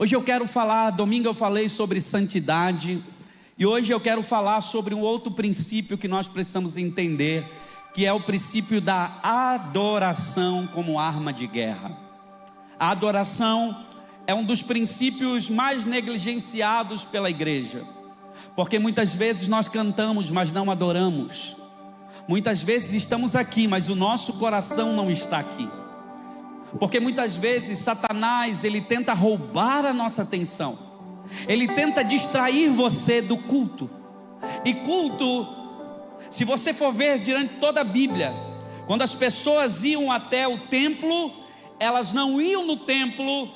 Hoje eu quero falar, domingo eu falei sobre santidade, e hoje eu quero falar sobre um outro princípio que nós precisamos entender, que é o princípio da adoração como arma de guerra. A adoração é um dos princípios mais negligenciados pela igreja, porque muitas vezes nós cantamos, mas não adoramos. Muitas vezes estamos aqui, mas o nosso coração não está aqui. Porque muitas vezes Satanás, ele tenta roubar a nossa atenção. Ele tenta distrair você do culto. E culto, se você for ver durante toda a Bíblia, quando as pessoas iam até o templo, elas não iam no templo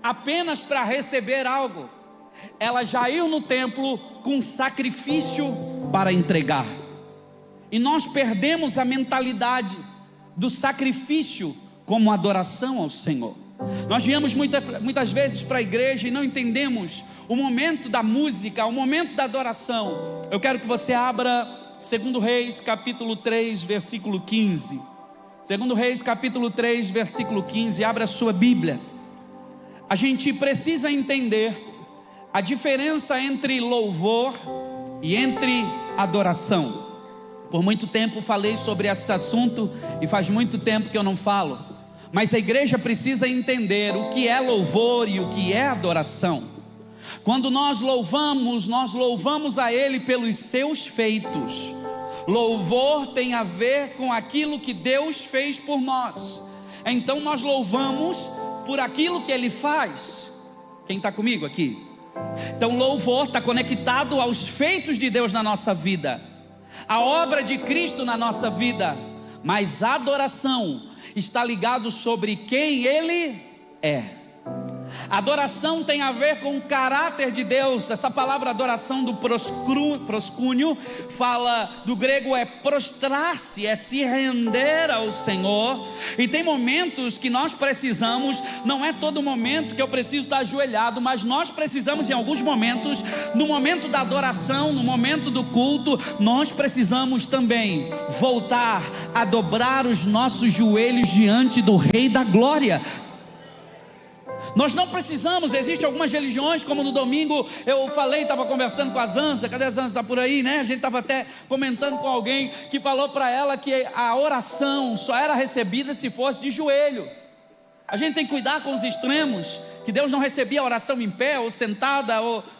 apenas para receber algo. Elas já iam no templo com sacrifício para entregar. E nós perdemos a mentalidade do sacrifício como adoração ao Senhor. Nós viemos muitas vezes para a igreja e não entendemos o momento da música, o momento da adoração. Eu quero que você abra 2 Reis capítulo 3 versículo 15. 2 Reis capítulo 3 versículo 15, abra a sua Bíblia. A gente precisa entender a diferença entre louvor e entre adoração. Por muito tempo falei sobre esse assunto e faz muito tempo que eu não falo. Mas a igreja precisa entender o que é louvor e o que é adoração. Quando nós louvamos a Ele pelos seus feitos. Louvor tem a ver com aquilo que Deus fez por nós. Então nós louvamos por aquilo que Ele faz. Quem está comigo aqui? Então louvor está conectado aos feitos de Deus na nossa vida, a obra de Cristo na nossa vida. Mas a adoração está ligado sobre quem Ele é. Adoração tem a ver com o caráter de Deus. Essa palavra adoração do proscúnio fala, do grego é prostrar-se, é se render ao Senhor. E tem momentos que nós precisamos, não é todo momento que eu preciso estar ajoelhado, mas nós precisamos em alguns momentos, no momento da adoração, no momento do culto, nós precisamos também voltar a dobrar os nossos joelhos diante do Rei da Glória. Nós não precisamos, existem algumas religiões, como no domingo eu falei, estava conversando com a Zanza, cadê a Zanza? Está por aí, né? A gente estava até comentando com alguém que falou para ela que a oração só era recebida se fosse de joelho. A gente tem que cuidar com os extremos, que Deus não recebia a oração em pé ou sentada,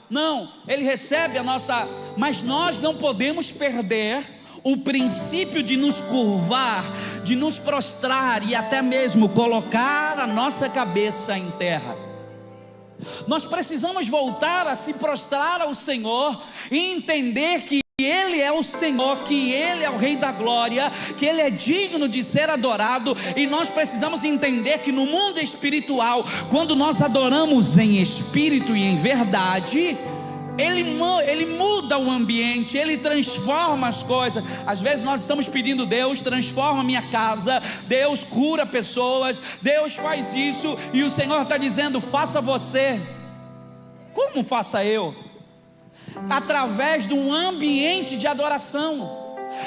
não, Ele recebe a nossa, mas nós não podemos perder o princípio de nos curvar, de nos prostrar e até mesmo colocar a nossa cabeça em terra. Nós precisamos voltar a se prostrar ao Senhor e entender que Ele é o Senhor, que Ele é o Rei da Glória, que Ele é digno de ser adorado. E nós precisamos entender que no mundo espiritual, quando nós adoramos em espírito e em verdade, Ele muda o ambiente, Ele transforma as coisas. Às vezes nós estamos pedindo: Deus transforma a minha casa, Deus cura pessoas, Deus faz isso, e o Senhor está dizendo: faça você. Como faça eu? Através de um ambiente de adoração.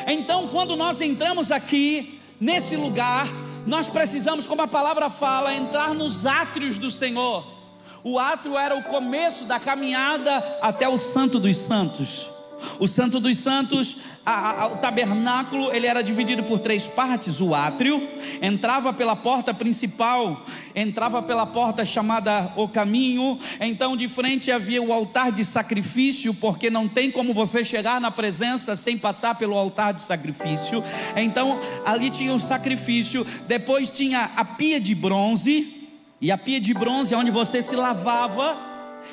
Então quando nós entramos aqui, nesse lugar, nós precisamos, como a palavra fala, entrar nos átrios do Senhor. O átrio era o começo da caminhada até o Santo dos Santos. O Santo dos Santos, o tabernáculo, ele era dividido por 3 partes. O átrio entrava pela porta principal, entrava pela porta chamada o caminho. Então de frente havia o altar de sacrifício, porque não tem como você chegar na presença sem passar pelo altar de sacrifício. Então ali tinha o sacrifício. Depois tinha a pia de bronze. E a pia de bronze é onde você se lavava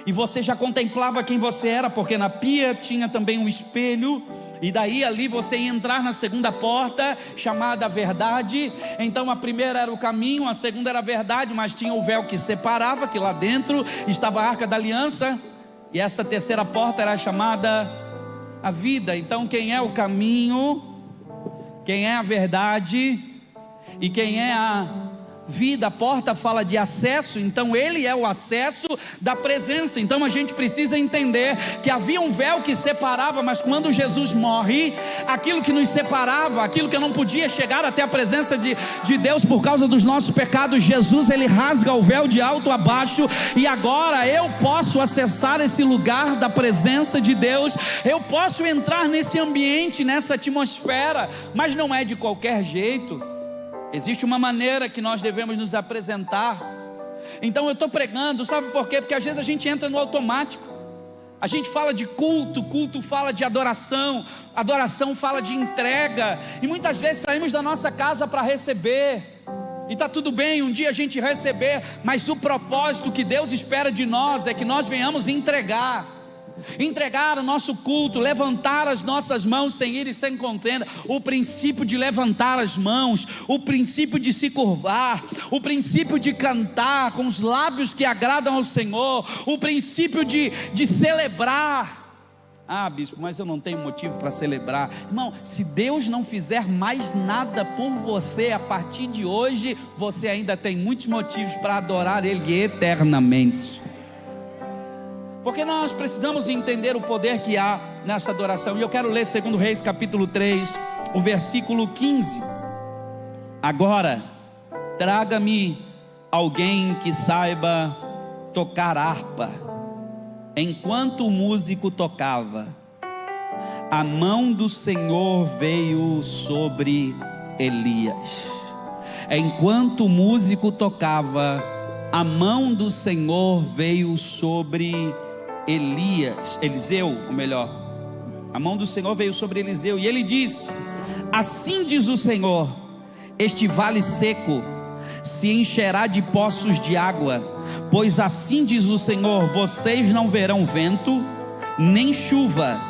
e você já contemplava quem você era, porque na pia tinha também um espelho. E daí ali você ia entrar na segunda porta, chamada Verdade. Então a primeira era o caminho, a segunda era a verdade, mas tinha o véu que separava, que lá dentro estava a Arca da Aliança. E essa terceira porta era chamada a vida. Então quem é o caminho, quem é a verdade e quem é a vida, a porta fala de acesso, então ele é o acesso da presença. Então a gente precisa entender que havia um véu que separava, mas quando Jesus morre, aquilo que nos separava, aquilo que eu não podia chegar até a presença de Deus por causa dos nossos pecados, Jesus ele rasga o véu de alto a baixo, e agora eu posso acessar esse lugar da presença de Deus, eu posso entrar nesse ambiente, nessa atmosfera, mas não é de qualquer jeito. Existe uma maneira que nós devemos nos apresentar. Então eu estou pregando, sabe por quê? Porque às vezes a gente entra no automático. A gente fala de culto, culto fala de adoração, adoração fala de entrega, e muitas vezes saímos da nossa casa para receber, e está tudo bem um dia a gente receber, mas o propósito que Deus espera de nós é que nós venhamos entregar o nosso culto, levantar as nossas mãos sem ir e sem contenda. O princípio de levantar as mãos, o princípio de se curvar, o princípio de cantar com os lábios que agradam ao Senhor, o princípio de celebrar. Ah, bispo, mas eu não tenho motivo para celebrar. Irmão, se Deus não fizer mais nada por você a partir de hoje, você ainda tem muitos motivos para adorar Ele eternamente. Porque nós precisamos entender o poder que há nessa adoração. E eu quero ler 2 Reis capítulo 3, o versículo 15. Agora, traga-me alguém que saiba tocar harpa. Enquanto o músico tocava, a mão do Senhor veio sobre Elias. Enquanto o músico tocava, a mão do Senhor veio sobre Eliseu, ou melhor, a mão do Senhor veio sobre Eliseu, e ele disse: assim diz o Senhor, este vale seco se encherá de poços de água, pois assim diz o Senhor, vocês não verão vento, nem chuva,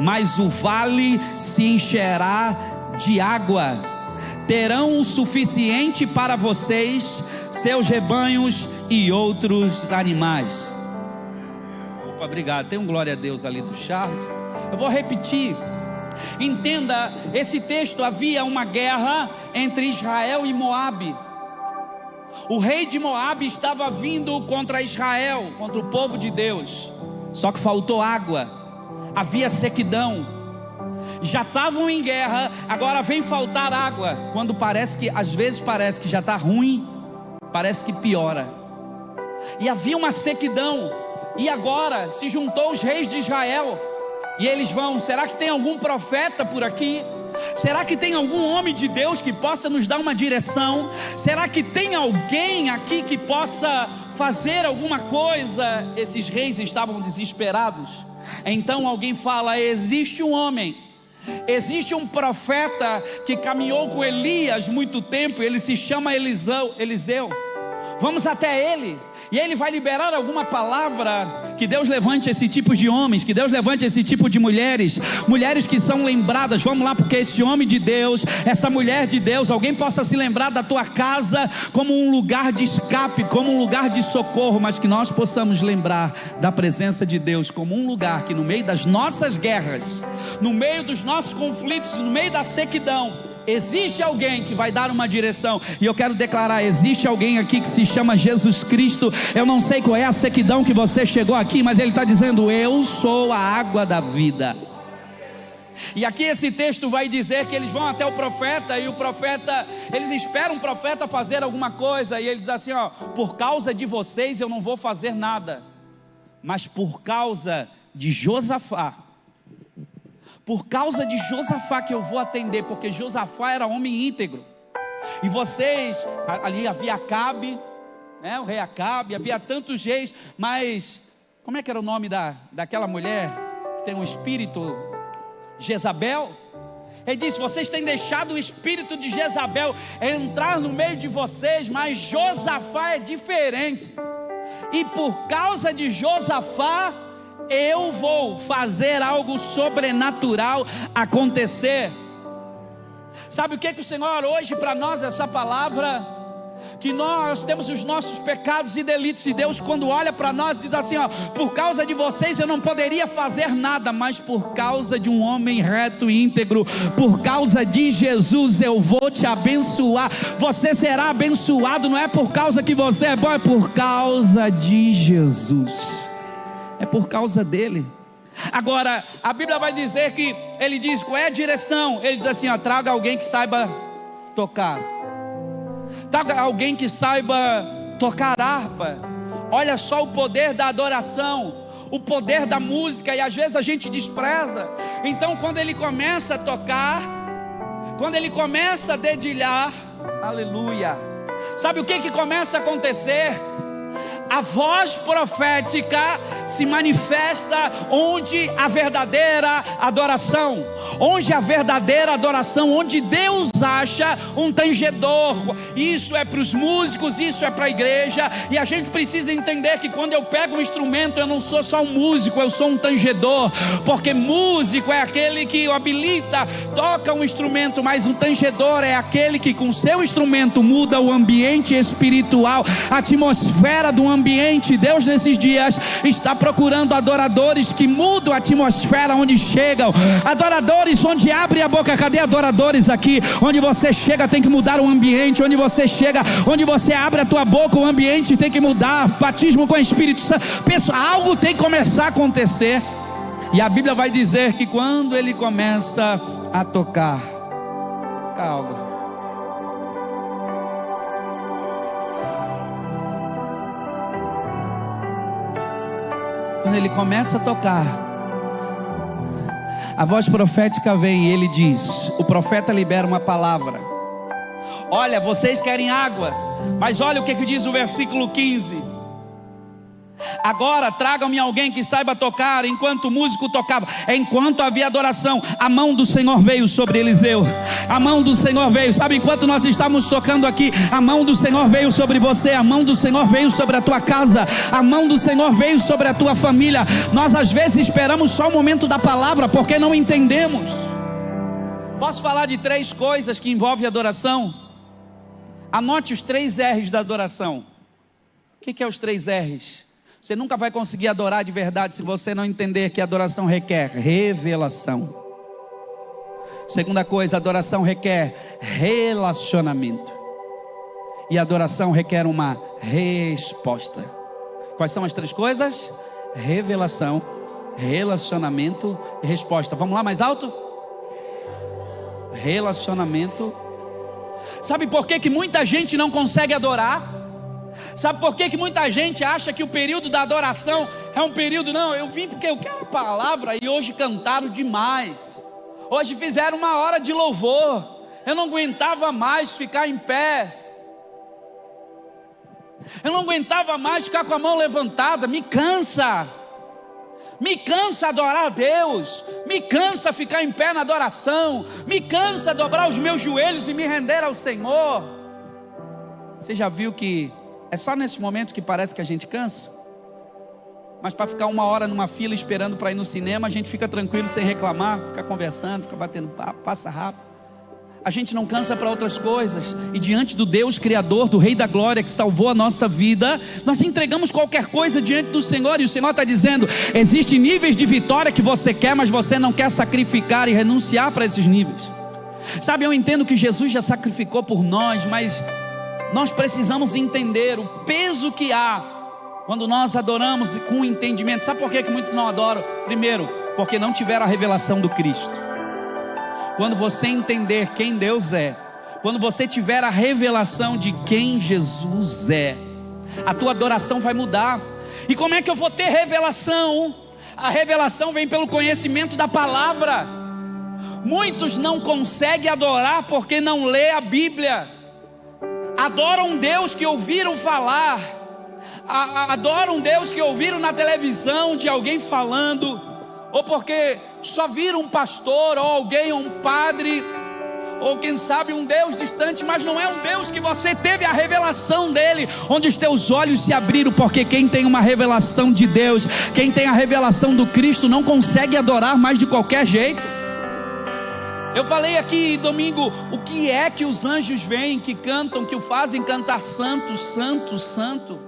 mas o vale se encherá de água, terão o suficiente para vocês, seus rebanhos e outros animais. Opa, obrigado, tem um glória a Deus ali do Charles. Eu vou repetir, entenda, esse texto, havia uma guerra entre Israel e Moabe. O rei de Moabe estava vindo contra Israel, contra o povo de Deus, só que faltou água, havia sequidão, já estavam em guerra, agora vem faltar água, quando parece que, às vezes parece que já está ruim, parece que piora, e havia uma sequidão, e agora se juntou os reis de Israel, e eles vão, será que tem algum profeta por aqui? Será que tem algum homem de Deus que possa nos dar uma direção? Será que tem alguém aqui que possa fazer alguma coisa? Esses reis estavam desesperados. Então alguém fala: existe um homem, existe um profeta que caminhou com Elias muito tempo, ele se chama Eliseu. Vamos até ele, e ele vai liberar alguma palavra. Que Deus levante esse tipo de homens, que Deus levante esse tipo de mulheres que são lembradas. Vamos lá, porque esse homem de Deus, essa mulher de Deus, alguém possa se lembrar da tua casa como um lugar de escape, como um lugar de socorro, mas que nós possamos lembrar da presença de Deus como um lugar que no meio das nossas guerras, no meio dos nossos conflitos, no meio da sequidão, existe alguém que vai dar uma direção. E eu quero declarar: existe alguém aqui que se chama Jesus Cristo. Eu não sei qual é a sequidão que você chegou aqui, mas Ele está dizendo: eu sou a água da vida. E aqui esse texto vai dizer que eles vão até o profeta, e o profeta, eles esperam o profeta fazer alguma coisa, e ele diz assim: ó, por causa de vocês eu não vou fazer nada, mas por causa de Josafá, por causa de Josafá que eu vou atender, porque Josafá era homem íntegro. E vocês, ali havia Acabe, né, o rei Acabe, havia tantos reis, mas como é que era o nome daquela mulher que tem um espírito? Jezabel. Ele disse: vocês têm deixado o espírito de Jezabel entrar no meio de vocês, mas Josafá é diferente, e por causa de Josafá eu vou fazer algo sobrenatural acontecer. Sabe o que o Senhor hoje para nós, essa palavra que nós temos os nossos pecados e delitos, e Deus, quando olha para nós, diz assim: ó, por causa de vocês eu não poderia fazer nada, mas por causa de um homem reto e íntegro, por causa de Jesus, eu vou te abençoar. Você será abençoado, não é por causa que você é bom, é por causa de Jesus, é por causa dele. Agora, a Bíblia vai dizer que ele diz: qual é a direção? Ele diz assim: ó, traga alguém que saiba tocar, traga alguém que saiba tocar harpa. Olha só o poder da adoração, o poder da música, e às vezes a gente despreza. Então, quando ele começa a tocar, quando ele começa a dedilhar, aleluia, sabe o que começa a acontecer? A voz profética se manifesta onde a verdadeira adoração, onde a verdadeira adoração, onde Deus acha um tangedor. Isso é para os músicos, isso é para a igreja, e a gente precisa entender que quando eu pego um instrumento, eu não sou só um músico, eu sou um tangedor, porque músico é aquele que habilita, toca um instrumento, mas um tangedor é aquele que com seu instrumento muda o ambiente espiritual, a atmosfera do ambiente. Deus nesses dias está procurando adoradores que mudam a atmosfera onde chegam, adoradores onde abre a boca. Cadê adoradores aqui? Onde você chega tem que mudar o ambiente, onde você chega, onde você abre a tua boca, o ambiente tem que mudar. Batismo com o Espírito Santo, pessoal, algo tem que começar a acontecer. E a Bíblia vai dizer que quando ele começa a tocar algo, quando ele começa a tocar, a voz profética vem e ele diz, o profeta libera uma palavra: olha, vocês querem água, mas olha o que diz o versículo 15: agora tragam-me alguém que saiba tocar. Enquanto o músico tocava, enquanto havia adoração, a mão do Senhor veio sobre Eliseu, a mão do Senhor veio, sabe, enquanto nós estávamos tocando aqui, a mão do Senhor veio sobre você, a mão do Senhor veio sobre a tua casa, a mão do Senhor veio sobre a tua família. Nós às vezes esperamos só o momento da palavra, porque não entendemos. Posso falar de 3 coisas que envolvem adoração? Anote os 3 R's da adoração. O que é os 3 R's? Você nunca vai conseguir adorar de verdade se você não entender que a adoração requer revelação. Segunda coisa, a adoração requer relacionamento. E a adoração requer uma resposta. Quais são as 3 coisas? Revelação, relacionamento e resposta. Vamos lá, mais alto? Relacionamento. Sabe por que muita gente não consegue adorar? Sabe por que muita gente acha que o período da adoração é um período? Não, eu vim porque eu quero palavra, e hoje cantaram demais, hoje fizeram uma hora de louvor, eu não aguentava mais ficar em pé, eu não aguentava mais ficar com a mão levantada. Me cansa adorar a Deus, me cansa ficar em pé na adoração, me cansa dobrar os meus joelhos e me render ao Senhor. Você já viu que é só nesse momento que parece que a gente cansa? Mas para ficar 1 hora numa fila esperando para ir no cinema, a gente fica tranquilo sem reclamar, fica conversando, fica batendo papo, passa rápido. A gente não cansa para outras coisas. E diante do Deus Criador, do Rei da Glória, que salvou a nossa vida, nós entregamos qualquer coisa diante do Senhor. E o Senhor está dizendo: existem níveis de vitória que você quer, mas você não quer sacrificar e renunciar para esses níveis. Sabe, eu entendo que Jesus já sacrificou por nós, mas nós precisamos entender o peso que há quando nós adoramos com entendimento. Sabe por que muitos não adoram? Primeiro, porque não tiveram a revelação do Cristo. Quando você entender quem Deus é, quando você tiver a revelação de quem Jesus é, a tua adoração vai mudar. E como é que eu vou ter revelação? A revelação vem pelo conhecimento da palavra. Muitos não conseguem adorar porque não lê a Bíblia. Adoram um Deus que ouviram falar, adoram um Deus que ouviram na televisão de alguém falando, ou porque só viram um pastor, ou alguém, ou um padre, ou quem sabe um Deus distante, mas não é um Deus que você teve a revelação dele, onde os teus olhos se abriram. Porque quem tem uma revelação de Deus, quem tem a revelação do Cristo, não consegue adorar mais de qualquer jeito. Eu falei aqui domingo, o que é que os anjos veem, que cantam, que o fazem cantar santo, santo, santo.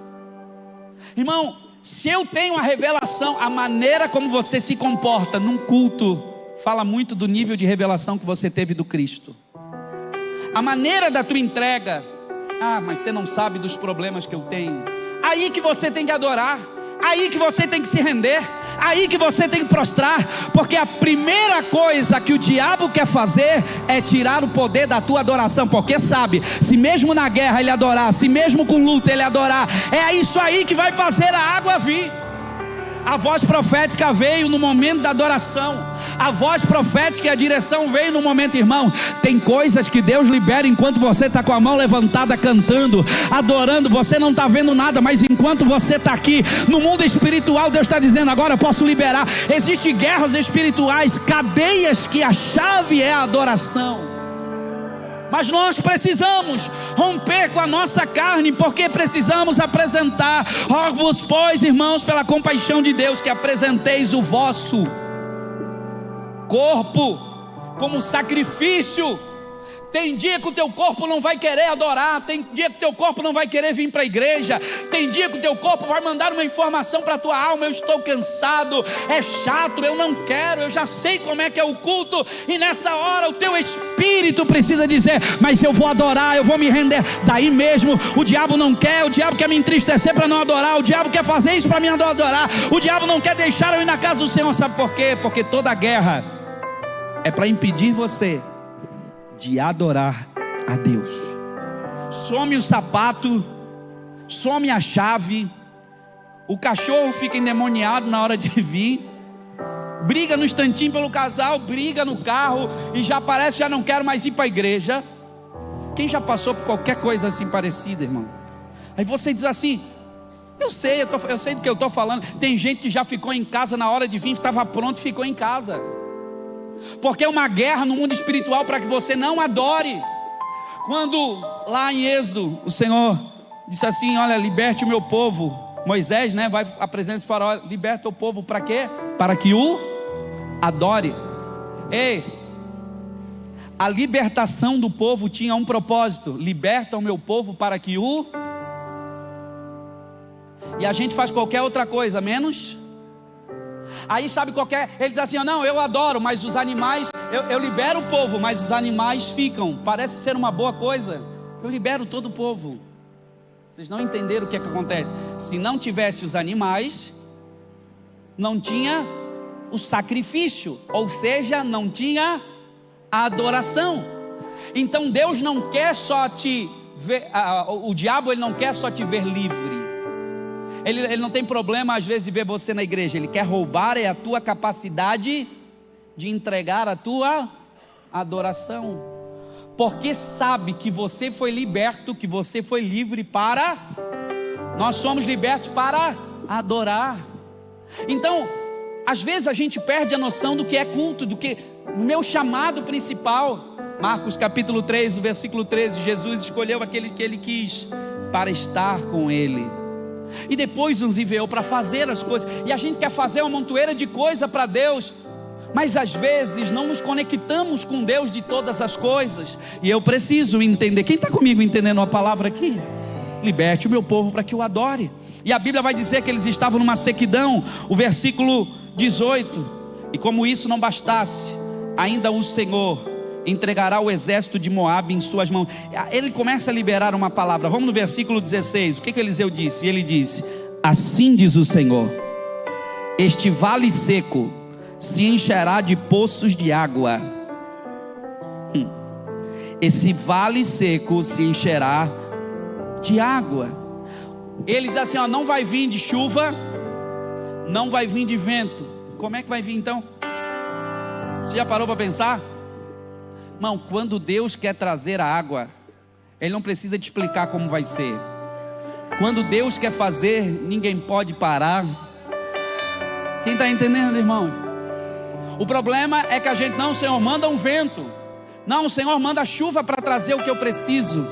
Irmão, se eu tenho a revelação, a maneira como você se comporta num culto, fala muito do nível de revelação que você teve do Cristo. A maneira da tua entrega, mas você não sabe dos problemas que eu tenho. Aí que você tem que adorar, aí que você tem que se render, aí que você tem que prostrar, porque a primeira coisa que o diabo quer fazer é tirar o poder da tua adoração, porque sabe, se mesmo na guerra ele adorar, se mesmo com luta ele adorar, é isso aí que vai fazer a água vir. A voz profética veio no momento da adoração. A voz profética e a direção veio no momento, irmão. Tem coisas que Deus libera enquanto você está com a mão levantada, cantando, adorando. Você não está vendo nada, mas enquanto você está aqui no mundo espiritual, Deus está dizendo: agora eu posso liberar. Existem guerras espirituais, cadeias que a chave é a adoração. Mas nós precisamos romper com a nossa carne, porque precisamos apresentar. Rogo-vos, pois, irmãos, pela compaixão de Deus, que apresenteis o vosso corpo como sacrifício. Tem dia que o teu corpo não vai querer adorar, tem dia que o teu corpo não vai querer vir para a igreja, tem dia que o teu corpo vai mandar uma informação para a tua alma: eu estou cansado, é chato, eu não quero, eu já sei como é que é o culto. E nessa hora o teu espírito precisa dizer: mas eu vou adorar, eu vou me render. Daí mesmo o diabo não quer, o diabo quer me entristecer para não adorar, o diabo quer fazer isso para mim adorar, o diabo não quer deixar eu ir na casa do Senhor. Sabe por quê? Porque toda guerra é para impedir você de adorar a Deus. Some o sapato, some a chave, o cachorro fica endemoniado na hora de vir, briga no instantinho pelo casal, briga no carro e já parece, já não quero mais ir para a igreja. Quem já passou por qualquer coisa assim parecida, irmão? Aí você diz assim: eu sei do que eu estou falando. Tem gente que já ficou em casa na hora de vir, estava pronto e ficou em casa, porque é uma guerra no mundo espiritual para que você não adore. Quando lá em Êxodo o Senhor disse assim: olha, liberte o meu povo. Moisés, né, vai à presença do faraó, liberta o povo para quê? Para que o adore. Ei, a libertação do povo tinha um propósito: liberta o meu povo para que o... E a gente faz qualquer outra coisa menos... Aí sabe qualquer, ele diz assim: não, eu adoro, mas os animais, eu libero o povo, mas os animais ficam. Parece ser uma boa coisa, eu libero todo o povo. Vocês não entenderam o que é que acontece. Se não tivesse os animais, não tinha o sacrifício, ou seja, não tinha a adoração. Então Deus não quer só te ver, o diabo ele não quer só te ver livre. Ele não tem problema às vezes de ver você na igreja. Ele quer roubar a tua capacidade de entregar a tua adoração, porque sabe que você foi liberto, que você foi livre para... Nós somos libertos para adorar. Então, às vezes a gente perde a noção do que é culto, do que o meu chamado principal. Marcos capítulo 3, o versículo 13: Jesus escolheu aquele que ele quis para estar com ele, e depois nos enviou para fazer as coisas. E a gente quer fazer uma montoeira de coisa para Deus, mas às vezes não nos conectamos com Deus de todas as coisas. E eu preciso entender. Quem está comigo entendendo a palavra aqui? Liberte o meu povo para que o adore. E a Bíblia vai dizer que eles estavam numa sequidão. O versículo 18: e como isso não bastasse, ainda o Senhor entregará o exército de Moabe em suas mãos. Ele começa a liberar uma palavra. Vamos no versículo 16. O que Eliseu disse? Ele disse: assim diz o Senhor, este vale seco se encherá de poços de água. Esse vale seco se encherá de água. Ele diz assim: não vai vir de chuva, não vai vir de vento. Como é que vai vir então? Você já parou para pensar? Irmão, quando Deus quer trazer a água, Ele não precisa te explicar como vai ser. Quando Deus quer fazer, ninguém pode parar. Quem está entendendo, irmão? O problema é que a gente: não, Senhor, manda um vento. Não, Senhor, manda chuva para trazer o que eu preciso.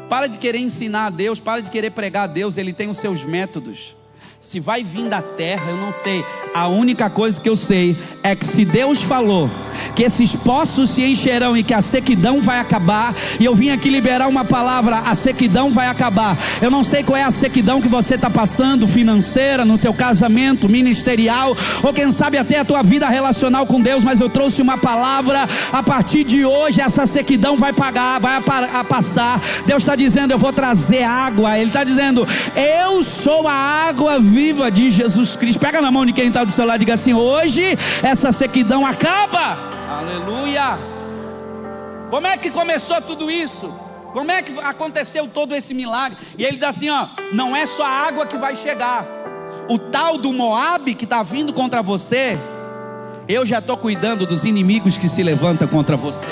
Para de querer ensinar a Deus, para de querer pregar a Deus. Ele tem os seus métodos. Se vai vir da terra, eu não sei. A única coisa que eu sei é que se Deus falou, que esses poços se encherão e que a sequidão vai acabar. E eu vim aqui liberar uma palavra: a sequidão vai acabar. Eu não sei qual é a sequidão que você está passando, financeira, no teu casamento, ministerial, ou quem sabe até a tua vida relacional com Deus, mas eu trouxe uma palavra. A partir de hoje essa sequidão vai passar. Deus está dizendo: eu vou trazer água. Ele está dizendo: eu sou a água viva de Jesus Cristo. Pega na mão de quem está do seu lado e diga assim: hoje essa sequidão acaba. Aleluia. Como é que começou tudo isso? Como é que aconteceu todo esse milagre? E ele diz assim: ó, não é só a água que vai chegar. O tal do Moabe que está vindo contra você, eu já estou cuidando dos inimigos que se levantam contra você.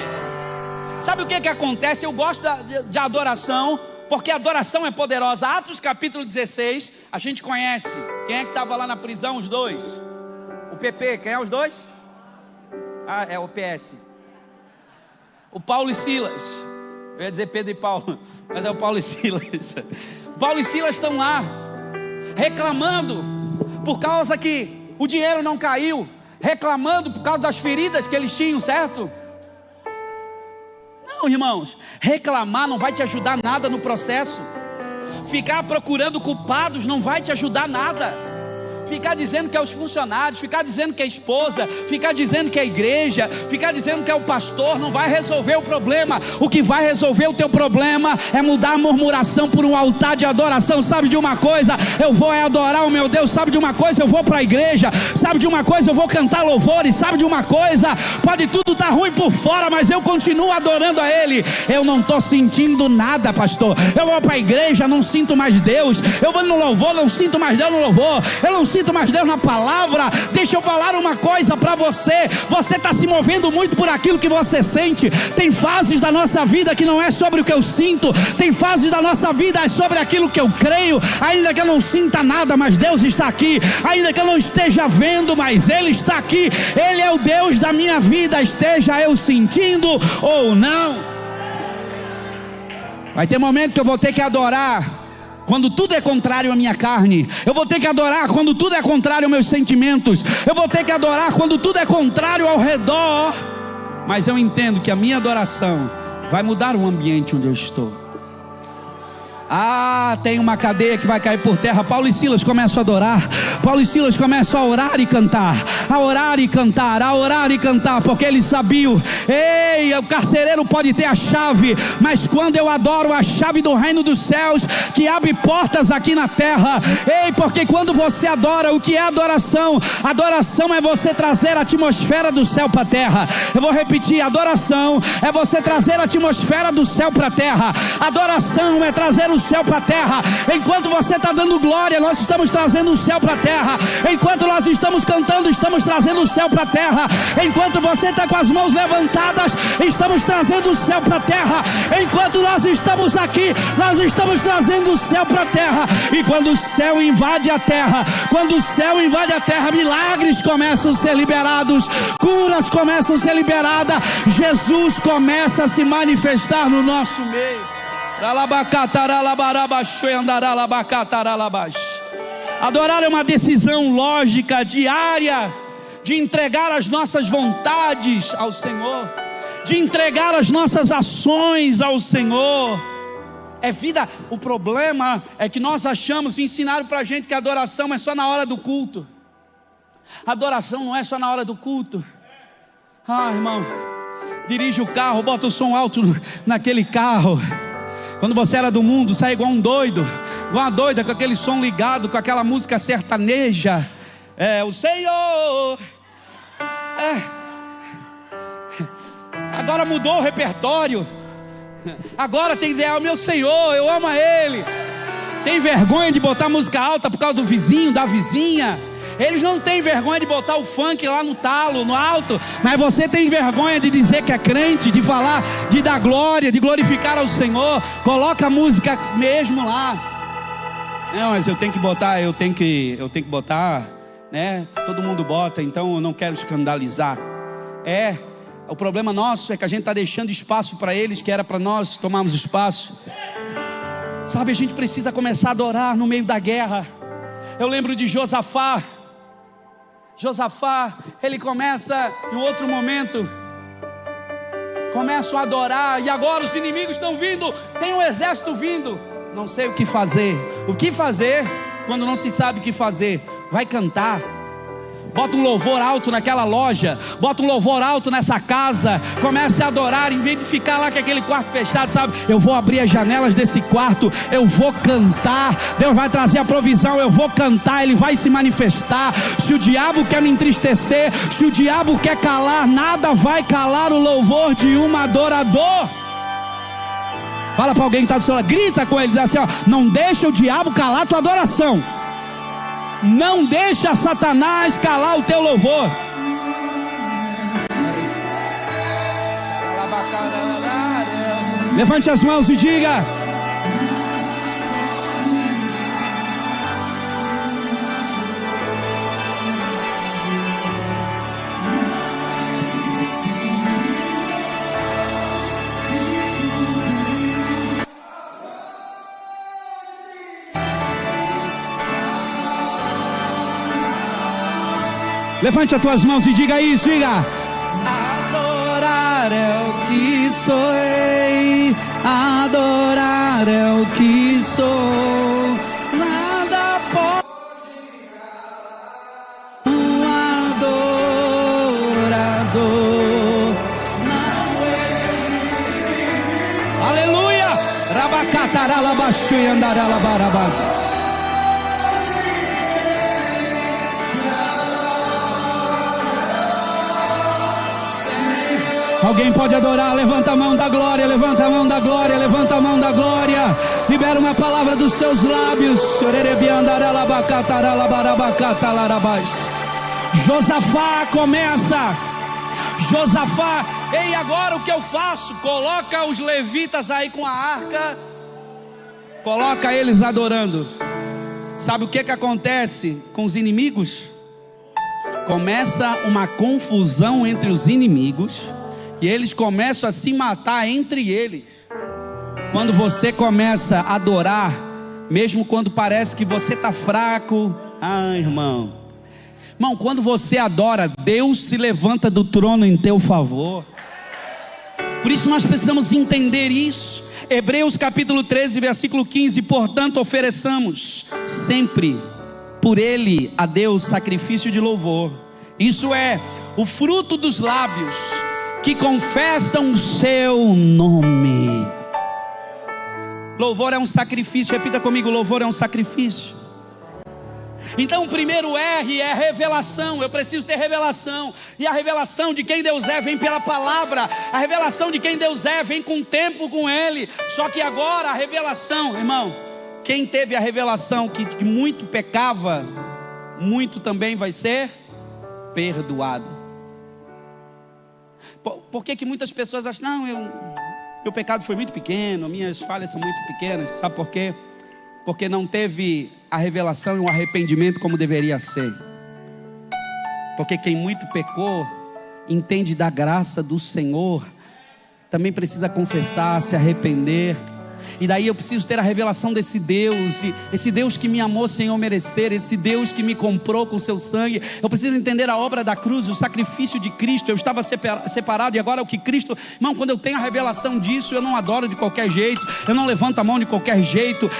Sabe o que acontece? Eu gosto de adoração, porque a adoração é poderosa. Atos capítulo 16, a gente conhece. Quem é que estava lá na prisão? Os dois. O PP, quem é os dois? Ah, é o PS. O Paulo e Silas. Eu ia dizer Pedro e Paulo, mas é o Paulo e Silas. Paulo e Silas estão lá, reclamando, por causa que o dinheiro não caiu, reclamando por causa das feridas que eles tinham, certo? Não, irmãos, reclamar não vai te ajudar nada no processo. Ficar procurando culpados não vai te ajudar nada. Ficar dizendo que é os funcionários, ficar dizendo que é a esposa, ficar dizendo que é a igreja, ficar dizendo que é o pastor, não vai resolver o problema. O que vai resolver o teu problema é mudar a murmuração por um altar de adoração. Sabe de uma coisa? Eu vou adorar o meu Deus. Sabe de uma coisa? Eu vou para a igreja. Sabe de uma coisa? Eu vou cantar louvores. Sabe de uma coisa? Pode tudo estar ruim por fora, mas eu continuo adorando a Ele. Eu não estou sentindo nada, pastor. Eu vou para a igreja, não sinto mais Deus. Eu vou no louvor, não sinto mais Deus no louvor. Eu não sinto mais Deus na palavra. Deixa eu falar uma coisa para você. Você está se movendo muito por aquilo que você sente. Tem fases da nossa vida que não é sobre o que eu sinto. Tem fases da nossa vida é sobre aquilo que eu creio. Ainda que eu não sinta nada, mas Deus está aqui. Ainda que eu não esteja vendo, mas Ele está aqui. Ele é o Deus da minha vida, esteja eu sentindo ou não. Vai ter momento que eu vou ter que adorar quando tudo é contrário à minha carne. Eu vou ter que adorar quando tudo é contrário aos meus sentimentos. Eu vou ter que adorar quando tudo é contrário ao redor. Mas eu entendo que a minha adoração vai mudar o ambiente onde eu estou. Ah, tem uma cadeia que vai cair por terra. Paulo e Silas começam a adorar. Paulo e Silas começam a orar e cantar. A orar e cantar, a orar e cantar. Porque eles sabiam: ei, o carcereiro pode ter a chave, mas quando eu adoro, a chave do reino dos céus, que abre portas aqui na terra. Ei, porque quando você adora, o que é adoração? Adoração é você trazer a atmosfera do céu para a terra. Eu vou repetir: adoração é você trazer a atmosfera do céu para a terra. Adoração é trazer o céu para a terra. Enquanto você está dando glória, nós estamos trazendo o céu para a terra. Enquanto nós estamos cantando, estamos trazendo o céu para a terra. Enquanto você está com as mãos levantadas, estamos trazendo o céu para a terra. Enquanto nós estamos aqui, nós estamos trazendo o céu para a terra. E quando o céu invade a terra, quando o céu invade a terra, milagres começam a ser liberados, curas começam a ser liberadas, Jesus começa a se manifestar no nosso meio. Adorar é uma decisão lógica, diária, de entregar as nossas vontades ao Senhor, de entregar as nossas ações ao Senhor. É vida. O problema é que nós achamos, ensinaram para a gente que a adoração é só na hora do culto. Adoração não é só na hora do culto. Ah, irmão, dirige o carro, bota o som alto naquele carro. Quando você era do mundo, sai igual um doido, igual uma doida, com aquele som ligado, com aquela música sertaneja. É o Senhor. Agora mudou o repertório. Agora tem que dizer: é o meu Senhor, eu amo a Ele. Tem vergonha de botar música alta por causa do vizinho, da vizinha. Eles não têm vergonha de botar o funk lá no talo, no alto. Mas você tem vergonha de dizer que é crente, de falar, de dar glória, de glorificar ao Senhor. Coloca a música mesmo lá. Não, mas eu tenho que botar, né? Todo mundo bota, então eu não quero escandalizar. O problema nosso é que a gente está deixando espaço para eles, que era para nós tomarmos espaço. Sabe, a gente precisa começar a adorar no meio da guerra. Eu lembro de Josafá, ele começa em outro momento. começam a adorar, e agora os inimigos estão vindo, tem um exército vindo. Não sei o que fazer. O que fazer quando não se sabe o que fazer? Vai cantar. Bota um louvor alto naquela loja, bota um louvor alto nessa casa, comece a adorar, em vez de ficar lá com aquele quarto fechado, sabe? Eu vou abrir as janelas desse quarto, eu vou cantar, Deus vai trazer a provisão, eu vou cantar, Ele vai se manifestar. Se o diabo quer me entristecer, se o diabo quer calar, nada vai calar o louvor de um adorador. Fala para alguém que está do seu lado, grita com ele, diz assim, ó, não deixa o diabo calar a tua adoração. Não deixa Satanás calar o teu louvor. Levante as mãos e diga: levante as tuas mãos e diga isso, diga: adorar é o que sou, adorar é o que sou, nada pode um adorador, não existe. Aleluia! Rabacataralabaxu e andaralabarabas. Alguém pode adorar? Levanta a mão da glória, levanta a mão da glória, levanta a mão da glória. Libera uma palavra dos seus lábios. Josafá começa. Josafá, ei, agora o que eu faço? Coloca os levitas aí com a arca, coloca eles adorando. Sabe o que acontece com os inimigos? Começa uma confusão entre os inimigos, e eles começam a se matar entre eles. Quando você começa a adorar, mesmo quando parece que você está fraco, irmão, quando você adora, Deus se levanta do trono em teu favor. Por isso nós precisamos entender isso. Hebreus capítulo 13, versículo 15: portanto ofereçamos sempre por ele a Deus sacrifício de louvor, isso é, o fruto dos lábios que confessam o seu nome. Louvor é um sacrifício, repita comigo: louvor é um sacrifício. Então o primeiro R é revelação. Eu preciso ter revelação, e a revelação de quem Deus é vem pela palavra. A revelação de quem Deus é vem com tempo com Ele. Só que agora a revelação, irmão, quem teve a revelação que muito pecava, muito também vai ser perdoado. Por que muitas pessoas acham, não, meu pecado foi muito pequeno, minhas falhas são muito pequenas? Sabe por quê? Porque não teve a revelação e o arrependimento como deveria ser. Porque quem muito pecou, entende da graça do Senhor, também precisa confessar, se arrepender. E daí eu preciso ter a revelação desse Deus, e esse Deus que me amou sem eu merecer, esse Deus que me comprou com seu sangue. Eu preciso entender a obra da cruz, o sacrifício de Cristo. Eu estava separado, e agora o que Cristo, irmão, quando eu tenho a revelação disso, eu não adoro de qualquer jeito, eu não levanto a mão de qualquer jeito.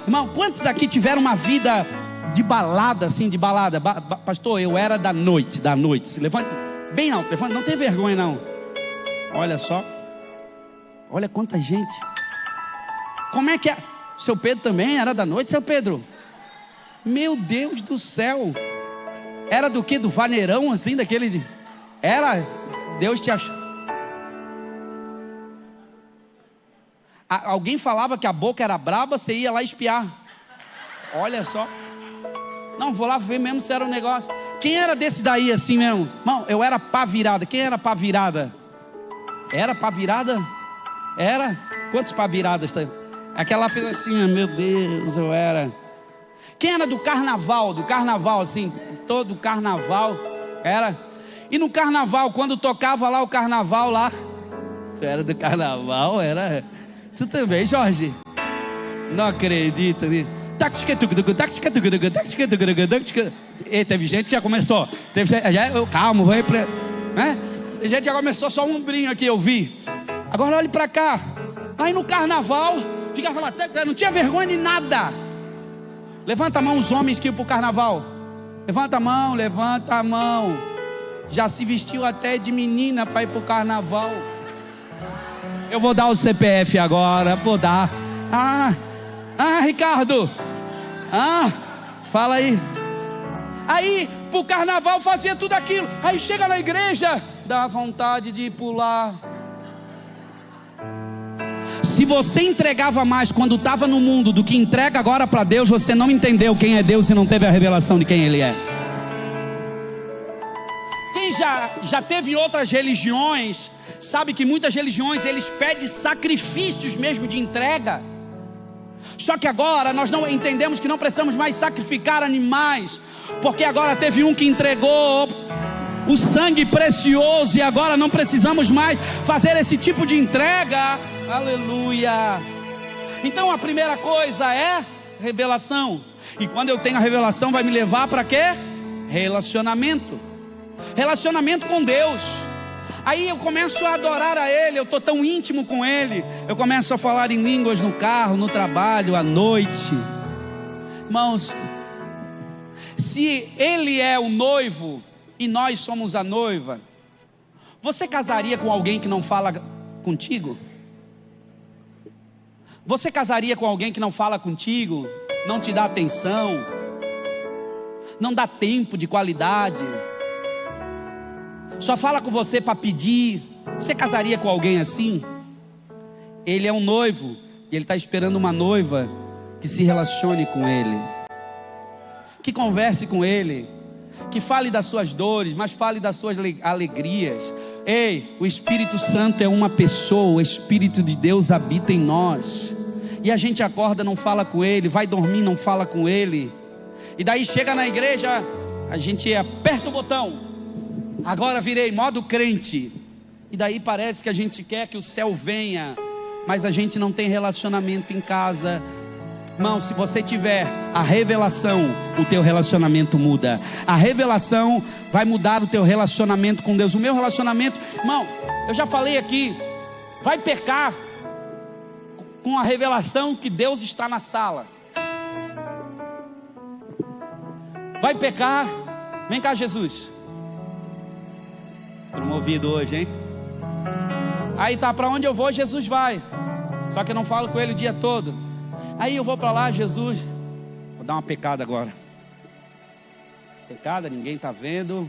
Irmão, quantos aqui tiveram uma vida de balada, assim, de balada? Pastor, eu era da noite, se levanta bem alto, levanta, não tem vergonha não. Olha só, olha quanta gente. Como é que é? Seu Pedro também era da noite, seu Pedro? Meu Deus do céu. Era do que? Do vaneirão assim, daquele... Era? Deus te achou. Alguém falava que a boca era braba, você ia lá espiar. Olha só. Não, vou lá ver mesmo se era um negócio. Quem era desse daí assim mesmo? Não, eu era pá virada. Quem era pá virada? Era pá virada? Era? Quantos pá viradas tem? Aquela fez assim, meu Deus, eu era. Quem era do carnaval assim, todo carnaval, era. E no carnaval, quando tocava lá o carnaval lá, tu era do carnaval, era. Tu também, Jorge? Não acredito nisso. E teve gente que já começou. Calma, vai pra... né? A gente já começou só um ombrinho aqui, eu vi. Agora olhe para cá. Aí no carnaval, ficava lá, não tinha vergonha de nada. Levanta a mão os homens que iam para o carnaval. Levanta a mão, levanta a mão. Já se vestiu até de menina para ir para o carnaval. Eu vou dar o CPF agora, vou dar. Ricardo. Fala aí. Aí, pro carnaval fazia tudo aquilo. Aí chega na igreja, dá vontade de pular. Se você entregava mais quando estava no mundo do que entrega agora para Deus, você não entendeu quem é Deus e não teve a revelação de quem Ele é. Quem já teve em outras religiões, sabe que muitas religiões, eles pedem sacrifícios mesmo de entrega. Só que agora nós não entendemos que não precisamos mais sacrificar animais, porque agora teve um que entregou o sangue precioso, e agora não precisamos mais fazer esse tipo de entrega. Aleluia. Então a primeira coisa é revelação. E quando eu tenho a revelação, vai me levar para quê? Relacionamento. Relacionamento com Deus. Aí eu começo a adorar a Ele, eu estou tão íntimo com Ele. Eu começo a falar em línguas no carro, no trabalho, à noite. Irmãos, se Ele é o noivo e nós somos a noiva, você casaria com alguém que não fala contigo? Você casaria com alguém que não fala contigo, não te dá atenção, não dá tempo de qualidade, só fala com você para pedir? Você casaria com alguém assim? Ele é um noivo e ele está esperando uma noiva que se relacione com ele, que converse com ele, que fale das suas dores, mas fale das suas alegrias. Ei, o Espírito Santo é uma pessoa, o Espírito de Deus habita em nós, e a gente acorda, não fala com ele, vai dormir, não fala com ele, e daí chega na igreja, a gente aperta o botão, agora virei modo crente, e daí parece que a gente quer que o céu venha, mas a gente não tem relacionamento em casa. Irmão, se você tiver a revelação, o teu relacionamento muda. A revelação vai mudar o teu relacionamento com Deus. O meu relacionamento, irmão, eu já falei aqui, vai pecar com a revelação que Deus está na sala. Vai pecar, vem cá Jesus. Promovido hoje, hein? Aí tá, para onde eu vou, Jesus vai. Só que eu não falo com ele o dia todo. Aí eu vou para lá, Jesus, vou dar uma pecada agora. Pecada, ninguém está vendo.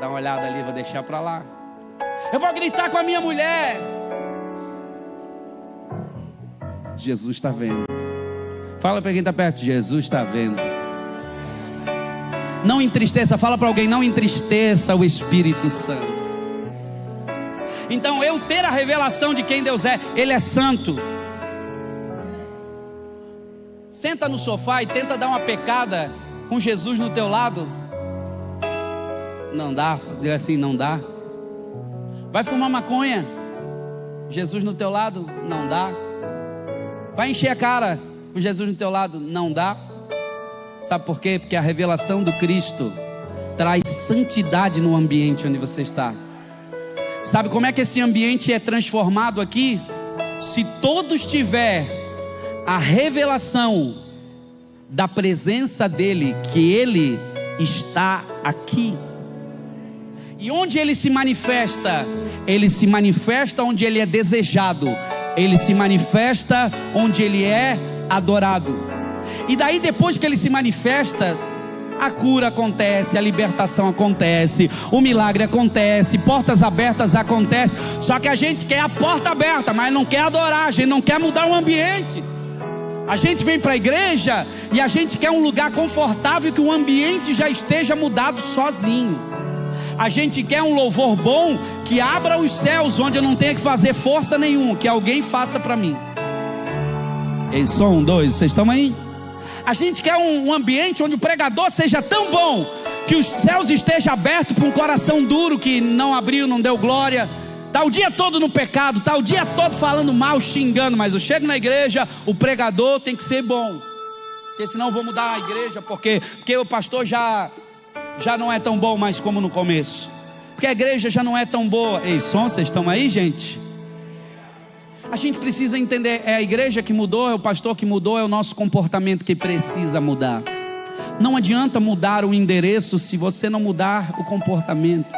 Dá uma olhada ali, vou deixar para lá. Eu vou gritar com a minha mulher. Jesus está vendo. Fala para quem está perto, Jesus está vendo. Não entristeça, fala para alguém, não entristeça o Espírito Santo. Então eu ter a revelação de quem Deus é, Ele é santo. Senta no sofá e tenta dar uma pecada com Jesus no teu lado. Não dá, diz assim, não dá. Vai fumar maconha, Jesus no teu lado, não dá. Vai encher a cara com Jesus no teu lado, não dá. Sabe por quê? Porque a revelação do Cristo traz santidade no ambiente onde você está. Sabe como é que esse ambiente é transformado aqui? Se todos tiverem a revelação da presença dEle, que Ele está aqui. E onde Ele se manifesta? Ele se manifesta onde Ele é desejado. Ele se manifesta onde Ele é adorado. E daí depois que Ele se manifesta, a cura acontece, a libertação acontece, o milagre acontece, portas abertas acontecem. Só que a gente quer a porta aberta, mas não quer adorar, a gente não quer mudar o ambiente. A gente vem para a igreja e a gente quer um lugar confortável, que o ambiente já esteja mudado sozinho. A gente quer um louvor bom, que abra os céus, onde eu não tenha que fazer força nenhuma, que alguém faça para mim. Ei, só 1, 2, vocês estão aí? A gente quer um ambiente onde o pregador seja tão bom, que os céus estejam abertos para um coração duro, que não abriu, não deu glória, está o dia todo no pecado, está o dia todo falando mal, xingando. Mas eu chego na igreja, o pregador tem que ser bom, porque senão eu vou mudar a igreja, porque o pastor já não é tão bom mais como no começo. porque a igreja já não é tão boa. Ei, som, vocês estão aí, gente? A gente precisa entender, é a igreja que mudou, é o pastor que mudou, é o nosso comportamento que precisa mudar. Não adianta mudar o endereço se você não mudar o comportamento,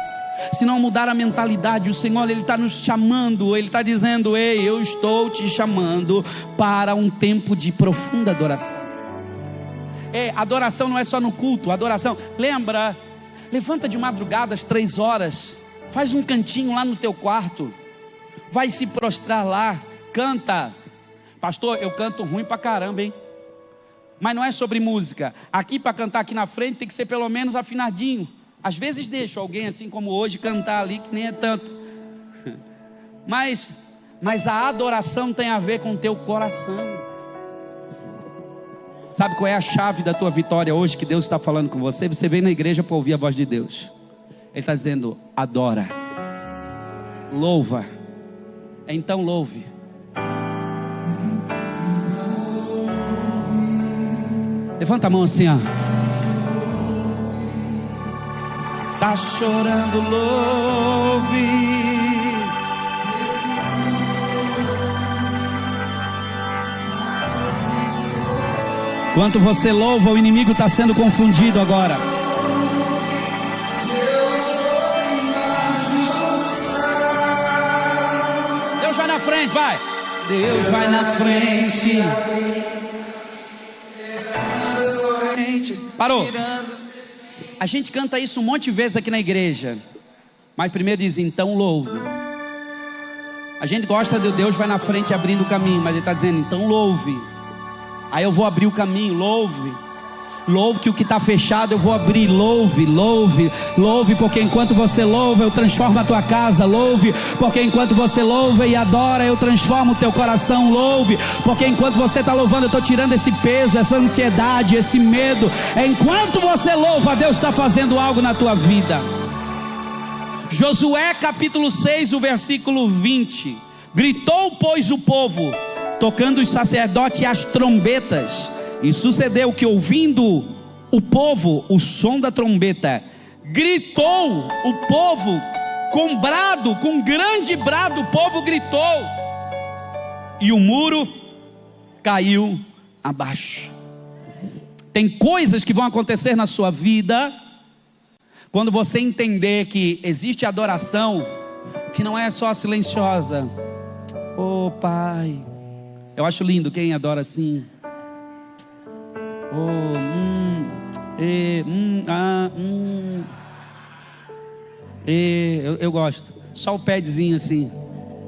se não mudar a mentalidade. O Senhor, Ele está nos chamando, Ele está dizendo: ei, eu estou te chamando para um tempo de profunda adoração. Adoração não é só no culto, adoração, lembra, levanta de madrugada às 3 horas, faz um cantinho lá no teu quarto, vai se prostrar lá, canta. Pastor, eu canto ruim pra caramba, hein? Mas não é sobre música. Aqui, para cantar aqui na frente, tem que ser pelo menos afinadinho. Às vezes deixo alguém assim como hoje cantar ali, que nem é tanto. Mas a adoração tem a ver com o teu coração. Sabe qual é a chave da tua vitória hoje que Deus está falando com você? Você vem na igreja para ouvir a voz de Deus. Ele está dizendo: adora, louva. Então louve. Levanta a mão assim, ó. Tá chorando, louve. Enquanto você louva, o inimigo está sendo confundido agora. Deus vai na frente, vai. Deus vai na frente. Parou. A gente canta isso um monte de vezes aqui na igreja, mas primeiro diz: então louve. A gente gosta de Deus vai na frente abrindo o caminho, mas Ele está dizendo: então louve. Aí eu vou abrir o caminho, louve. Louve que o que está fechado eu vou abrir. Louve, louve, louve, porque enquanto você louva eu transformo a tua casa. Louve, porque enquanto você louva e adora eu transformo o teu coração. Louve, porque enquanto você está louvando eu estou tirando esse peso, essa ansiedade, esse medo. Enquanto você louva, Deus está fazendo algo na tua vida. Josué capítulo 6, o versículo 20. Gritou pois o povo, tocando os sacerdotes as trombetas. E sucedeu que, ouvindo o povo o som da trombeta, gritou o povo com brado, com grande brado, o povo gritou, e o muro caiu abaixo. Tem coisas que vão acontecer na sua vida quando você entender que existe adoração que não é só silenciosa. Oh Pai, eu acho lindo quem adora assim. Eu gosto. Só o padzinho assim.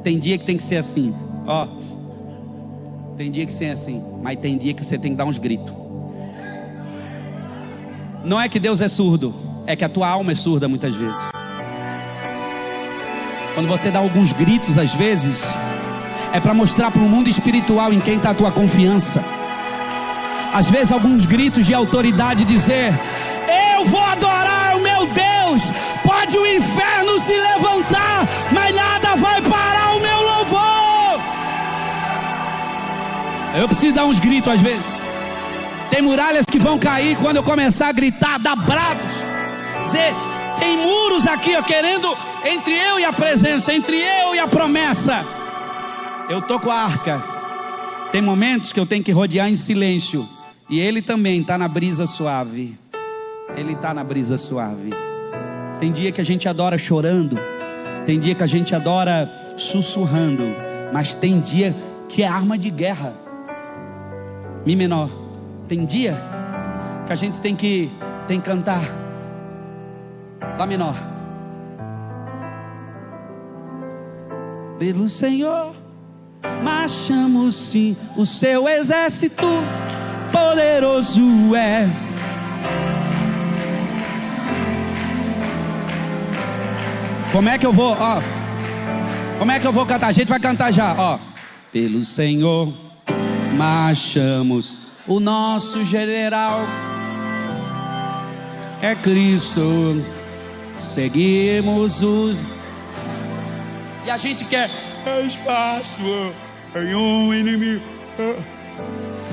Tem dia que tem que ser assim, ó. Tem dia que ser assim, mas tem dia que você tem que dar uns gritos. Não é que Deus é surdo, é que a tua alma é surda muitas vezes. Quando você dá alguns gritos às vezes, é para mostrar para o mundo espiritual em quem está a tua confiança. Às vezes alguns gritos de autoridade, dizer: eu vou adorar o meu Deus. Pode o inferno se levantar, mas nada vai parar o meu louvor. Eu preciso dar uns gritos às vezes. Tem muralhas que vão cair quando eu começar a gritar, dar brados, dizer: tem muros aqui, ó, querendo, entre eu e a presença, entre eu e a promessa. Eu tô com a arca. Tem momentos que eu tenho que rodear em silêncio, e Ele também está na brisa suave. Ele está na brisa suave. Tem dia que a gente adora chorando, tem dia que a gente adora sussurrando, mas tem dia que é arma de guerra. Mi menor. Tem dia que a gente tem que cantar Lá menor. Pelo Senhor marchamos sim, o seu exército poderoso é. Como é que eu vou, ó? Como é que eu vou cantar? A gente vai cantar já, ó. Pelo Senhor marchamos, o nosso general é Cristo. Seguimos os... E a gente quer espaço em um inimigo.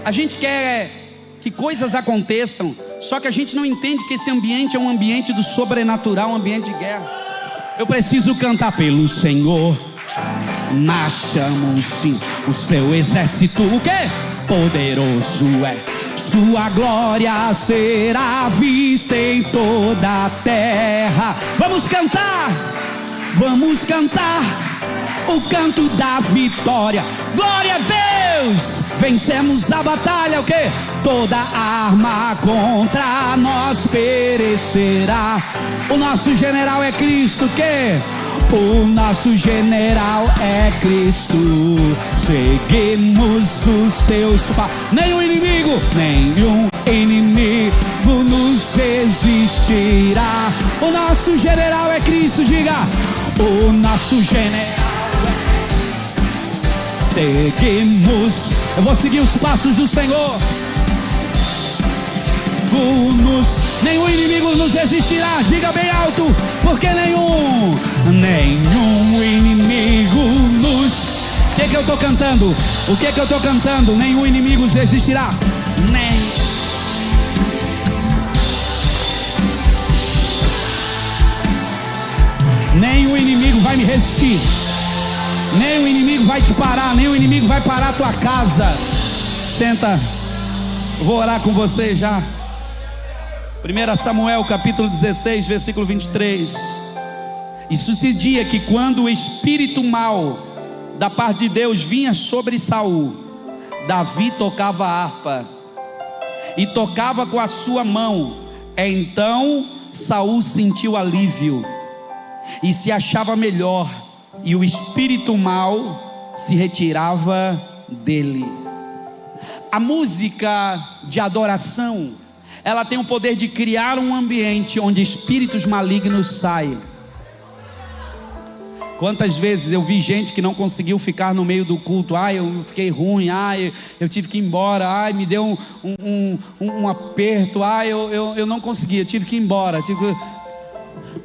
A gente quer que coisas aconteçam, só que a gente não entende que esse ambiente é um ambiente do sobrenatural, um ambiente de guerra. Eu preciso cantar pelo Senhor. Marchamos sim, o seu exército, o quê? Poderoso é. Sua glória será vista em toda a terra. Vamos cantar o canto da vitória. Glória a Deus, vencemos a batalha, o quê? Toda arma contra nós perecerá. O nosso general é Cristo, o quê? O nosso general é Cristo. Seguimos os seus passos. Nenhum inimigo nos resistirá. O nosso general é Cristo, diga. O nosso general é Cristo. Seguimos. Eu vou seguir os passos do Senhor. Nenhum inimigo nos resistirá. Diga bem alto, porque nenhum inimigo nos... O que eu estou cantando? O que eu estou cantando? Nenhum inimigo nos resistirá. Nenhum inimigo vai me resistir. Nenhum inimigo vai te parar. Nenhum inimigo vai parar a tua casa. Senta, vou orar com você já. 1 Samuel capítulo 16, versículo 23. E sucedia que quando o espírito mau da parte de Deus vinha sobre Saul, Davi tocava a harpa e tocava com a sua mão. Então Saul sentiu alívio e se achava melhor, e o espírito mau se retirava dele. A música de adoração, ela tem o poder de criar um ambiente onde espíritos malignos saem. Quantas vezes eu vi gente que não conseguiu ficar no meio do culto. Eu fiquei ruim, eu tive que ir embora, me deu um aperto, eu não consegui, eu tive que ir embora.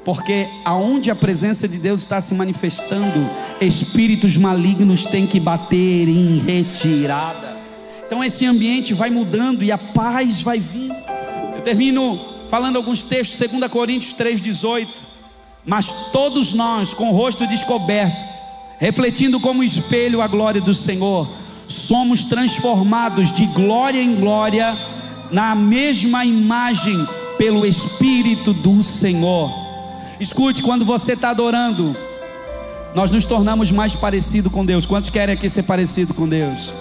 Porque aonde a presença de Deus está se manifestando, espíritos malignos têm que bater em retirada. Então esse ambiente vai mudando e a paz vai vir. Eu termino falando alguns textos. 2 Coríntios 3,18. Mas todos nós, com o rosto descoberto, refletindo como espelho a glória do Senhor, somos transformados de glória em glória na mesma imagem pelo Espírito do Senhor. Escute, quando você está adorando, nós nos tornamos mais parecidos com Deus. Quantos querem aqui ser parecido com Deus?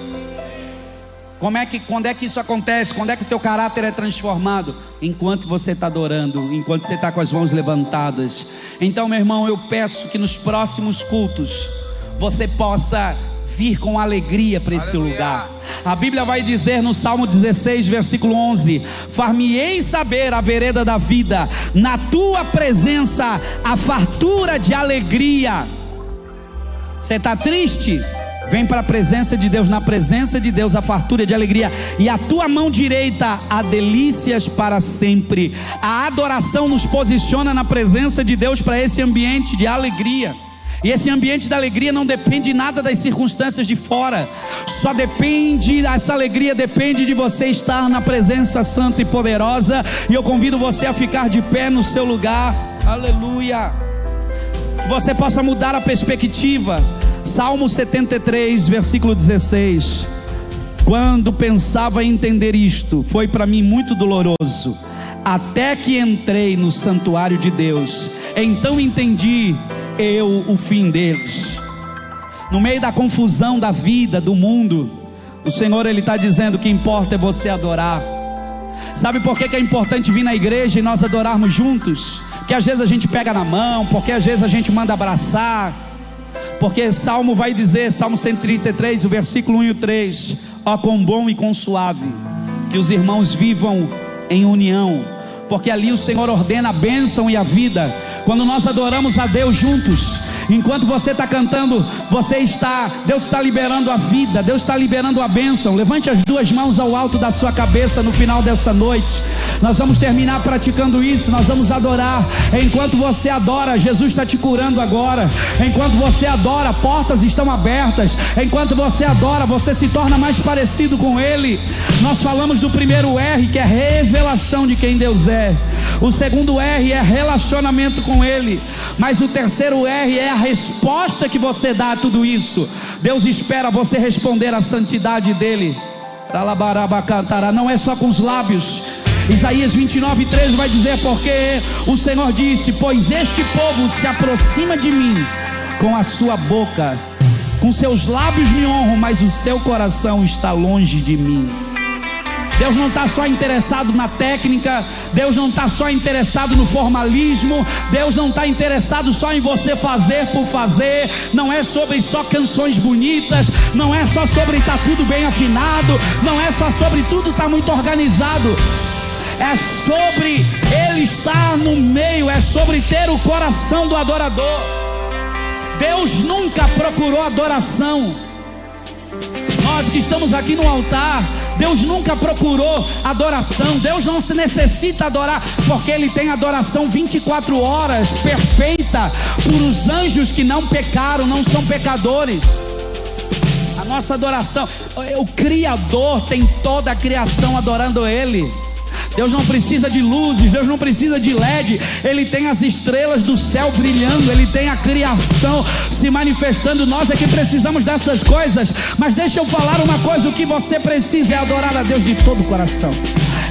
Quando é que isso acontece? Quando é que o teu caráter é transformado? Enquanto você está adorando, enquanto você está com as mãos levantadas. Então, meu irmão, eu peço que nos próximos cultos você possa vir com alegria para esse lugar. A Bíblia vai dizer no Salmo 16, versículo 11: far-me-ei saber a vereda da vida, na tua presença a fartura de alegria. Você está triste? Vem para a presença de Deus. Na presença de Deus a fartura de alegria, e a tua mão direita há delícias para sempre. A adoração nos posiciona na presença de Deus para esse ambiente de alegria. E esse ambiente da alegria não depende nada das circunstâncias de fora. Só depende, essa alegria depende de você estar na presença santa e poderosa. E eu convido você a ficar de pé no seu lugar. Aleluia. Que você possa mudar a perspectiva. Salmo 73, versículo 16. Quando pensava em entender isto, foi para mim muito doloroso, até que entrei no santuário de Deus. Então entendi eu o fim deles. No meio da confusão da vida, do mundo, o Senhor Ele está dizendo que importa é você adorar. Sabe por que é importante vir na igreja e nós adorarmos juntos? Porque às vezes a gente pega na mão, porque às vezes a gente manda abraçar. Porque Salmo vai dizer, Salmo 133, o versículo 1 e o 3: ó, quão bom e quão suave que os irmãos vivam em união. Porque ali o Senhor ordena a bênção e a vida. Quando nós adoramos a Deus juntos, enquanto você está cantando, Deus está liberando a vida, Deus está liberando a bênção. Levante as duas mãos ao alto da sua cabeça no final dessa noite. Nós vamos terminar praticando isso, nós vamos adorar. Enquanto você adora, Jesus está te curando agora. Enquanto você adora, portas estão abertas. Enquanto você adora, você se torna mais parecido com Ele. Nós falamos do primeiro R, que é revelação de quem Deus é. O segundo R é relacionamento com Ele. Mas o terceiro R é a resposta que você dá a tudo isso. Deus espera você responder à santidade dEle. Não é só com os lábios. Isaías 29:13 vai dizer: porque o Senhor disse: pois este povo se aproxima de mim com a sua boca, com seus lábios me honram, mas o seu coração está longe de mim. Deus não está só interessado na técnica, Deus não está só interessado no formalismo, Deus não está interessado só em você fazer por fazer. Não é sobre só canções bonitas, não é só sobre estar tudo bem afinado, não é só sobre tudo estar muito organizado. É sobre Ele estar no meio, é sobre ter o coração do adorador. Deus nunca procurou adoração. Nós que estamos aqui no altar, Deus nunca procurou adoração. Deus não se necessita adorar, porque Ele tem adoração 24 horas, perfeita, por os anjos que não pecaram, não são pecadores. A nossa adoração, o Criador tem toda a criação adorando Ele. Deus não precisa de luzes, Deus não precisa de LED. Ele tem as estrelas do céu brilhando, Ele tem a criação se manifestando. Nós é que precisamos dessas coisas. Mas deixa eu falar uma coisa: o que você precisa é adorar a Deus de todo o coração.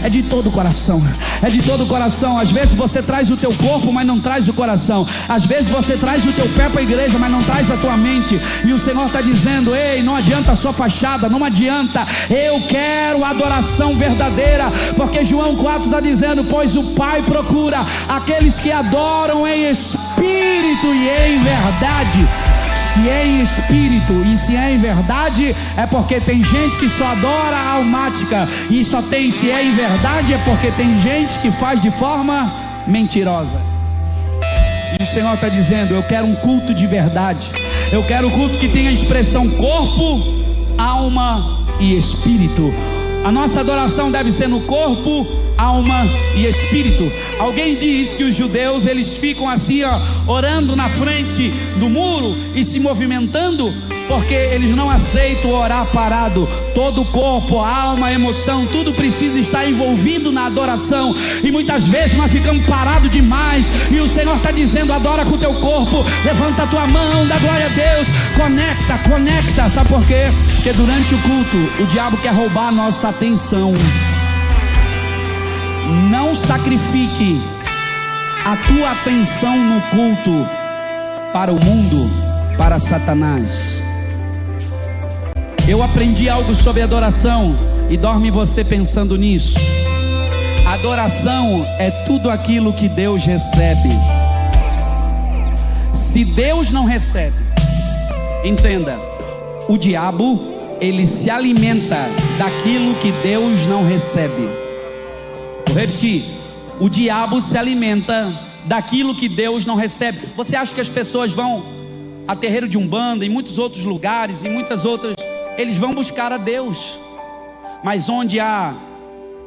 É de todo o coração, é de todo o coração. Às vezes você traz o teu corpo, mas não traz o coração. Às vezes você traz o teu pé para a igreja, mas não traz a tua mente. E o Senhor está dizendo: ei, não adianta a sua fachada, não adianta. Eu quero adoração verdadeira, porque João 4 está dizendo: pois o Pai procura aqueles que adoram em espírito e em verdade. Se é em espírito e se é em verdade, é porque tem gente que só adora a almática. E só tem, se é em verdade, é porque tem gente que faz de forma mentirosa. E o Senhor está dizendo: eu quero um culto de verdade. Eu quero um culto que tenha expressão corpo, alma e espírito. A nossa adoração deve ser no corpo, alma e espírito. Alguém diz que os judeus, eles ficam assim, orando na frente do muro e se movimentando, porque eles não aceitam orar parado. Todo o corpo, a alma, a emoção, tudo precisa estar envolvido na adoração. E muitas vezes nós ficamos parados demais. E o Senhor está dizendo: adora com o teu corpo, levanta a tua mão, dá glória a Deus, conecta. Sabe por quê? Porque durante o culto o diabo quer roubar a nossa atenção. Não sacrifique a tua atenção no culto para o mundo, para Satanás. Eu aprendi algo sobre adoração, e dorme você pensando nisso. Adoração é tudo aquilo que Deus recebe. Se Deus não recebe, entenda, o diabo, ele se alimenta daquilo que Deus não recebe. Vou repetir: o diabo se alimenta daquilo que Deus não recebe. Você acha que as pessoas vão a terreiro de Umbanda, em muitos outros lugares, em muitas outras, eles vão buscar a Deus? Mas onde há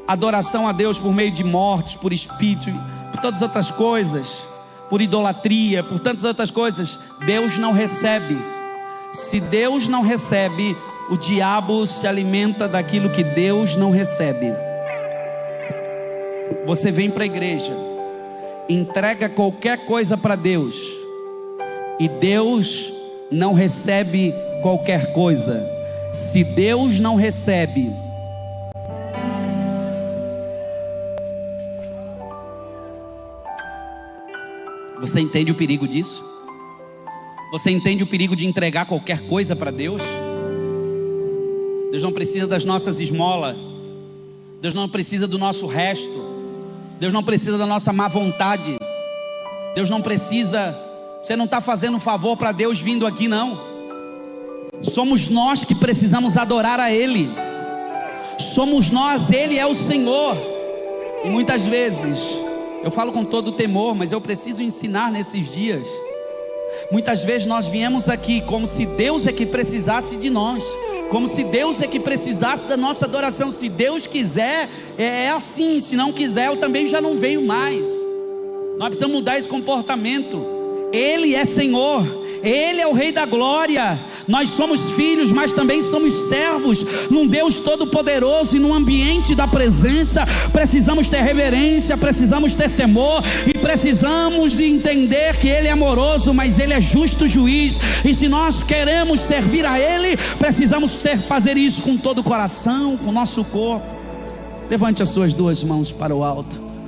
adoração a Deus por meio de mortos, por espírito, por todas as outras coisas, por idolatria, por tantas outras coisas, Deus não recebe. Se Deus não recebe, o diabo se alimenta daquilo que Deus não recebe. Você vem para a igreja, entrega qualquer coisa para Deus, e Deus não recebe qualquer coisa. Se Deus não recebe, você entende o perigo disso? Você entende o perigo de entregar qualquer coisa para Deus? Deus não precisa das nossas esmolas, Deus não precisa do nosso resto, Deus não precisa da nossa má vontade, Deus não precisa. Você não está fazendo um favor para Deus vindo aqui, não. Somos nós que precisamos adorar a Ele. Somos nós, Ele é o Senhor. E muitas vezes, eu falo com todo temor, mas eu preciso ensinar nesses dias. Muitas vezes nós viemos aqui como se Deus é que precisasse de nós, como se Deus é que precisasse da nossa adoração. Se Deus quiser, é assim. Se não quiser, eu também já não venho mais. Nós precisamos mudar esse comportamento. Ele é Senhor, Ele é o Rei da Glória. Nós somos filhos, mas também somos servos num Deus todo-poderoso, e num ambiente da presença precisamos ter reverência, precisamos ter temor, e precisamos de entender que Ele é amoroso, mas Ele é justo juiz, e se nós queremos servir a Ele, precisamos fazer isso com todo o coração, com o nosso corpo. Levante as suas duas mãos para o alto.